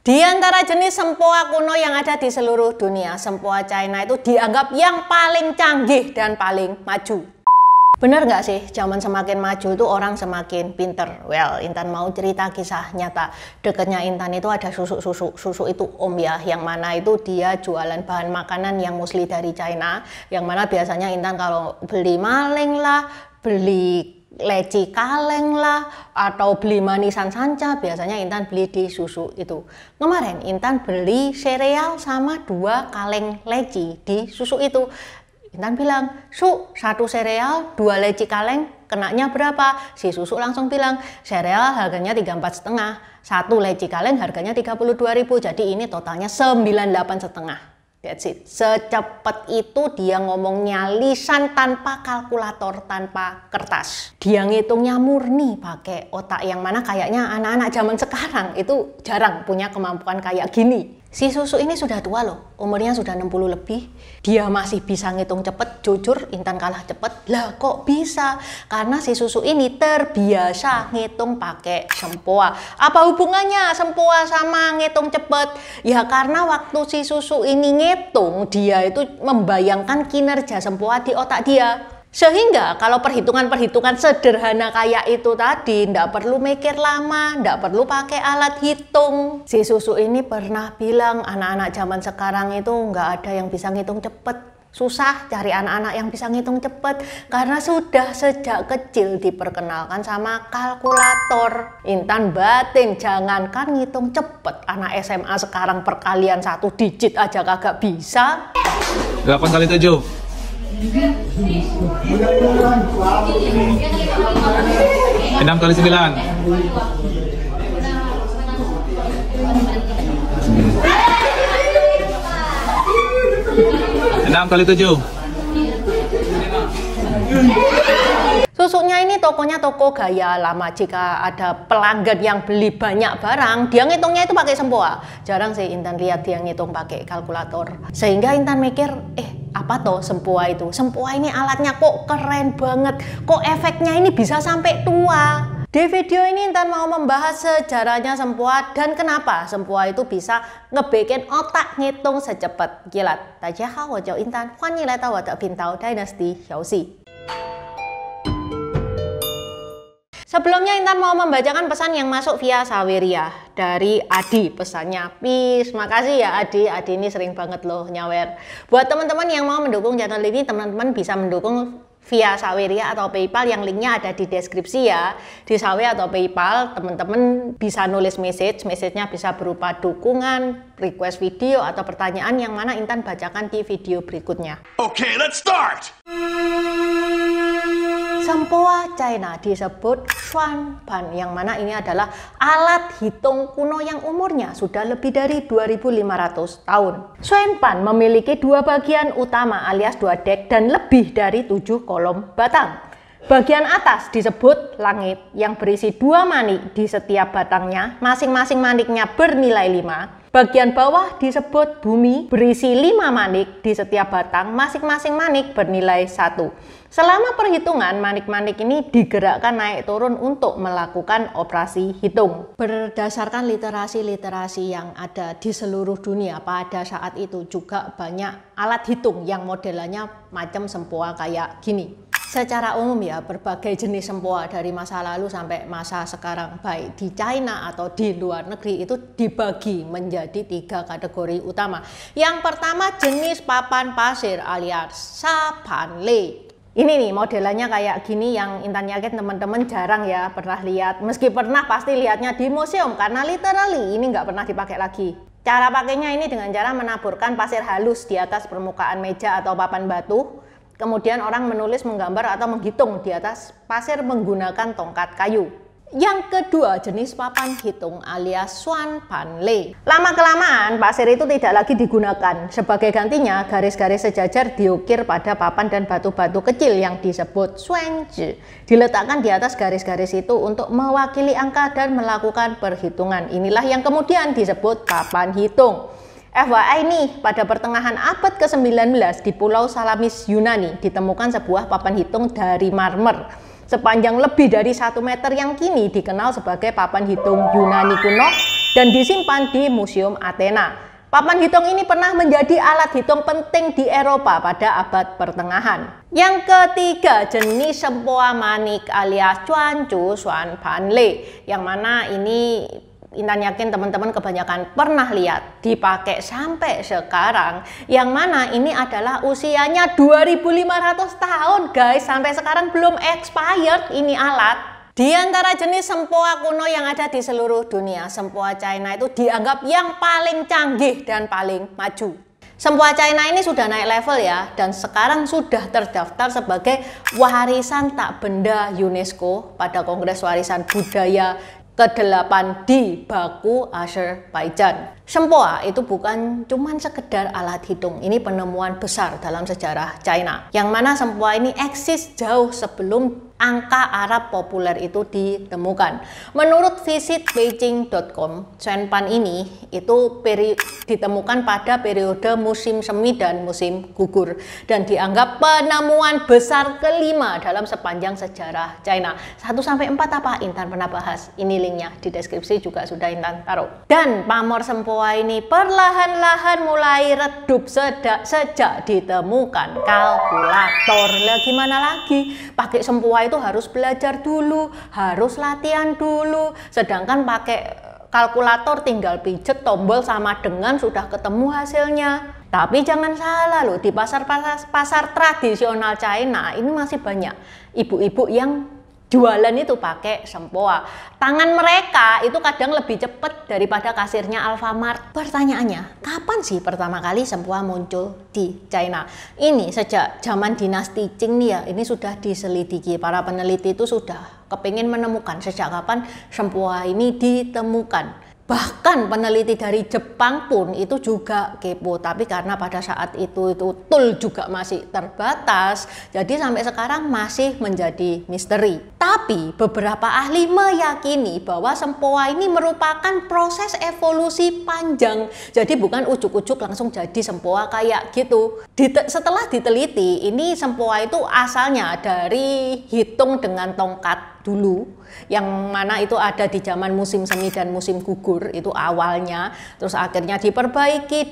Di antara jenis sempoa kuno yang ada di seluruh dunia, sempoa China itu dianggap yang paling canggih dan paling maju. Bener nggak sih, zaman semakin maju itu orang semakin pinter? Well, Intan mau cerita kisah nyata. Deketnya Intan itu ada susu itu Om ya, yang mana itu dia jualan bahan makanan yang mostly dari China, yang mana biasanya Intan kalau beli maling lah, beli leci kaleng lah, atau beli manisan sanca, biasanya Intan beli di susu itu. Kemarin Intan beli sereal sama 2 kaleng leci di susu itu. Intan bilang, "Su, 1 sereal, 2 leci kaleng, kenanya berapa?" Si susu langsung bilang, sereal harganya 34,5, 1 leci kaleng harganya 32.000, jadi ini totalnya 98,5. That's it. Secepat itu dia ngomongnya lisan, tanpa kalkulator, tanpa kertas. Dia ngitungnya murni pakai otak, yang mana kayaknya anak-anak zaman sekarang itu jarang punya kemampuan kayak gini. Si susu ini sudah tua loh, umurnya sudah 60 lebih. Dia masih bisa ngitung cepet, jujur Intan kalah cepet. Lah kok bisa? Karena si susu ini terbiasa ngitung pakai sempoa. Apa hubungannya sempoa sama ngitung cepet? Ya karena waktu si susu ini ngitung, dia itu membayangkan kinerja sempoa di otak dia. Sehingga kalau perhitungan-perhitungan sederhana kayak itu tadi, ndak perlu mikir lama, ndak perlu pakai alat hitung. Si susu ini pernah bilang anak-anak zaman sekarang itu nggak ada yang bisa ngitung cepet. Susah cari anak-anak yang bisa ngitung cepet, karena sudah sejak kecil diperkenalkan sama kalkulator. Intan batin, jangankan ngitung cepet, anak SMA sekarang perkalian 1 digit aja kagak bisa. 8 kali 7. 6 kali 9. 6 kali 7. Susunya ini tokonya toko gaya lama. Jika ada pelanggan yang beli banyak barang, dia ngitungnya itu pakai sempoa. Jarang sih Intan lihat dia ngitung pakai kalkulator. Sehingga Intan mikir, apa toh sempoa itu? Sempoa ini alatnya kok keren banget, kok efeknya ini bisa sampai tua. Di video ini Intan mau membahas sejarahnya sempoa dan kenapa sempoa itu bisa ngebikin otak ngitung secepat kilat. Dajiahao, wo jiao Intan,欢迎来到我的频道 Dynasty 游戏。 Sebelumnya Intan mau membacakan pesan yang masuk via Saweria dari Adi. Pesannya, peace, makasih ya Adi. Adi ini sering banget loh nyawer. Buat teman-teman yang mau mendukung channel ini, teman-teman bisa mendukung via Saweria atau PayPal, yang linknya ada di deskripsi ya. Di Sawe atau PayPal, teman-teman bisa nulis message-nya bisa berupa dukungan, request video, atau pertanyaan yang mana Intan bacakan di video berikutnya. Okay, let's start! Sempoa China disebut Xuanpan, yang mana ini adalah alat hitung kuno yang umurnya sudah lebih dari 2500 tahun. Xuanpan memiliki 2 bagian utama alias 2 dek dan lebih dari 7 kolom batang. Bagian atas disebut langit yang berisi 2 manik di setiap batangnya, masing-masing maniknya bernilai 5. Bagian bawah disebut bumi, berisi 5 manik di setiap batang, masing-masing manik bernilai 1. Selama perhitungan, manik-manik ini digerakkan naik turun untuk melakukan operasi hitung. Berdasarkan literasi-literasi yang ada di seluruh dunia pada saat itu, juga banyak alat hitung yang modelannya macam sempoa kayak gini. Secara umum ya, berbagai jenis sempoa dari masa lalu sampai masa sekarang, baik di China atau di luar negeri, itu dibagi menjadi 3 kategori utama. Yang pertama jenis papan pasir alias sapanle. Ini nih modelannya kayak gini, yang Intan yakin teman-teman jarang ya pernah lihat. Meski pernah, pasti lihatnya di museum karena literally ini nggak pernah dipakai lagi. Cara pakainya ini dengan cara menaburkan pasir halus di atas permukaan meja atau papan batu. Kemudian orang menulis, menggambar, atau menghitung di atas pasir menggunakan tongkat kayu. Yang kedua jenis papan hitung alias Xuanpanle. Lama-kelamaan pasir itu tidak lagi digunakan. Sebagai gantinya, garis-garis sejajar diukir pada papan dan batu-batu kecil yang disebut Xuanzhi. Diletakkan di atas garis-garis itu untuk mewakili angka dan melakukan perhitungan. Inilah yang kemudian disebut papan hitung. FYI nih, pada pertengahan abad ke-19 di Pulau Salamis, Yunani, ditemukan sebuah papan hitung dari marmer sepanjang lebih dari 1 meter yang kini dikenal sebagai papan hitung Yunani kuno dan disimpan di Museum Athena. Papan hitung ini pernah menjadi alat hitung penting di Eropa pada abad pertengahan. Yang ketiga, jenis sempoa manik alias cuancu suan panle, yang mana ini Intan yakin teman-teman kebanyakan pernah lihat, dipakai sampai sekarang, yang mana ini adalah usianya 2500 tahun guys, sampai sekarang belum expired ini alat. Di antara jenis sempoa kuno yang ada di seluruh dunia, sempoa China itu dianggap yang paling canggih dan paling maju. Sempoa China ini sudah naik level ya, dan sekarang sudah terdaftar sebagai warisan tak benda UNESCO pada Kongres Warisan Budaya ke-8 di Baku, Azerbaijan. Sempoa itu bukan cuman sekedar alat hitung, ini penemuan besar dalam sejarah China. Yang mana sempoa ini eksis jauh sebelum angka Arab populer itu ditemukan. Menurut visit Beijing.com, Xuanpan ini itu ditemukan pada periode musim semi dan musim gugur, dan dianggap penemuan besar kelima dalam sepanjang sejarah China. 1-4 apa Intan pernah bahas, ini linknya di deskripsi juga sudah Intan taruh. Dan pamor sempoa ini perlahan-lahan mulai redup sejak ditemukan kalkulator. Lah gimana lagi, pakai sempoa itu harus belajar dulu, harus latihan dulu, sedangkan pakai kalkulator tinggal pijet tombol sama dengan sudah ketemu hasilnya. Tapi jangan salah loh, di pasar tradisional China ini masih banyak ibu-ibu yang jualan itu pakai sempoa. Tangan mereka itu kadang lebih cepat daripada kasirnya Alfamart. Pertanyaannya, kapan sih pertama kali sempoa muncul di China? Ini sejak zaman dinasti Qing nih ya, ini sudah diselidiki. Para peneliti itu sudah kepingin menemukan sejak kapan sempoa ini ditemukan. Bahkan peneliti dari Jepang pun itu juga kepo, tapi karena pada saat itu tool juga masih terbatas, jadi sampai sekarang masih menjadi misteri. Tapi beberapa ahli meyakini bahwa sempoa ini merupakan proses evolusi panjang, jadi bukan ujuk-ujuk langsung jadi sempoa kayak gitu. Setelah diteliti, ini sempoa itu asalnya dari hitung dengan tongkat dulu, yang mana itu ada di zaman musim semi dan musim gugur itu awalnya, terus akhirnya diperbaiki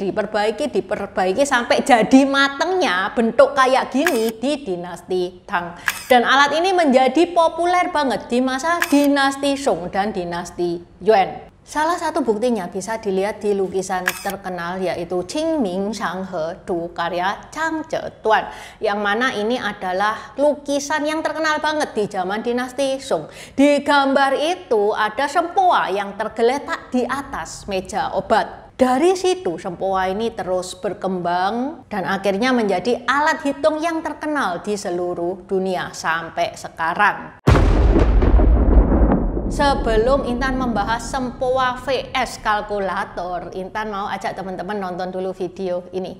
sampai jadi matengnya bentuk kayak gini di dinasti Tang. Dan alat ini menjadi populer banget di masa dinasti Song dan dinasti Yuan. Salah satu buktinya bisa dilihat di lukisan terkenal yaitu Qingming Shanghe Du karya Chang Zheduan, yang mana ini adalah lukisan yang terkenal banget di zaman dinasti Song. Di gambar itu ada sempoa yang tergeletak di atas meja obat. Dari situ sempoa ini terus berkembang dan akhirnya menjadi alat hitung yang terkenal di seluruh dunia sampai sekarang. Sebelum Intan membahas sempoa vs kalkulator, Intan mau ajak teman-teman nonton dulu video ini.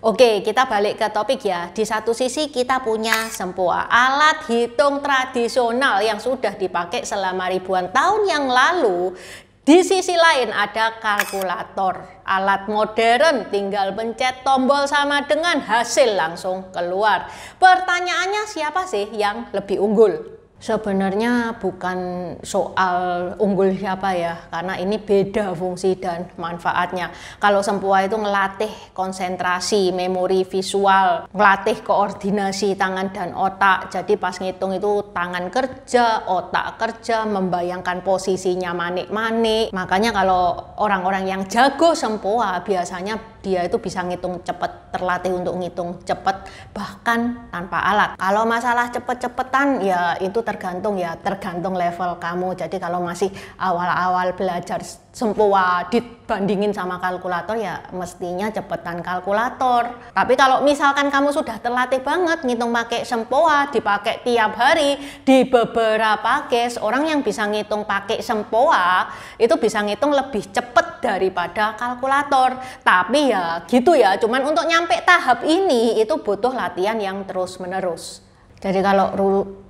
Oke, kita balik ke topik ya. Di satu sisi kita punya sempoa, alat hitung tradisional yang sudah dipakai selama ribuan tahun yang lalu. Di sisi lain ada kalkulator, alat modern, tinggal pencet tombol sama dengan hasil langsung keluar. Pertanyaannya, siapa sih yang lebih unggul? Sebenarnya bukan soal unggul siapa ya, karena ini beda fungsi dan manfaatnya. Kalau sempoa itu ngelatih konsentrasi, memori visual, ngelatih koordinasi tangan dan otak. Jadi pas ngitung itu tangan kerja, otak kerja, membayangkan posisinya manik-manik. Makanya kalau orang-orang yang jago sempoa biasanya dia itu bisa ngitung cepet, terlatih untuk ngitung cepet bahkan tanpa alat. Kalau masalah cepet-cepetan ya itu tergantung level kamu. Jadi kalau masih awal-awal belajar sempoa dibandingin sama kalkulator ya mestinya cepetan kalkulator. Tapi kalau misalkan kamu sudah terlatih banget ngitung pakai sempoa, dipakai tiap hari di beberapa case, orang yang bisa ngitung pakai sempoa itu bisa ngitung lebih cepet daripada kalkulator. Tapi ya gitu ya, cuman untuk nyampe tahap ini itu butuh latihan yang terus menerus. Jadi kalau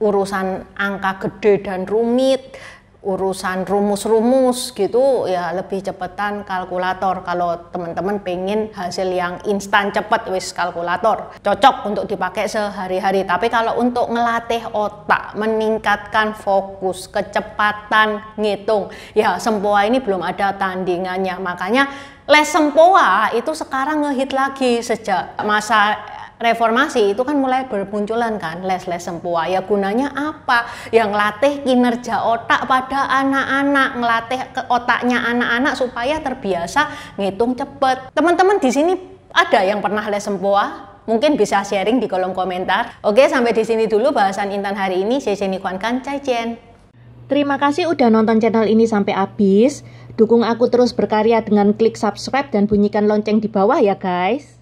urusan angka gede dan rumit, urusan rumus-rumus gitu ya lebih cepetan kalkulator. Kalau teman-teman pengen hasil yang instan cepet, wis kalkulator cocok untuk dipakai sehari-hari. Tapi kalau untuk ngelatih otak, meningkatkan fokus, kecepatan ngitung, ya Sempoa ini belum ada tandingannya. Makanya les Sempoa itu sekarang ngehit lagi. Sejak masa reformasi itu kan mulai bermunculan kan les-les Sempoa. Ya gunanya apa? Yang latih kinerja otak pada anak-anak, ngelatih ke otaknya anak-anak supaya terbiasa ngitung cepet. Teman-teman di sini ada yang pernah les Sempoa? Mungkin bisa sharing di kolom komentar. Oke, sampai di sini dulu bahasan Intan hari ini. Saya Jenny Kwan Kan, Cai. Terima kasih udah nonton channel ini sampai habis. Dukung aku terus berkarya dengan klik subscribe dan bunyikan lonceng di bawah ya guys.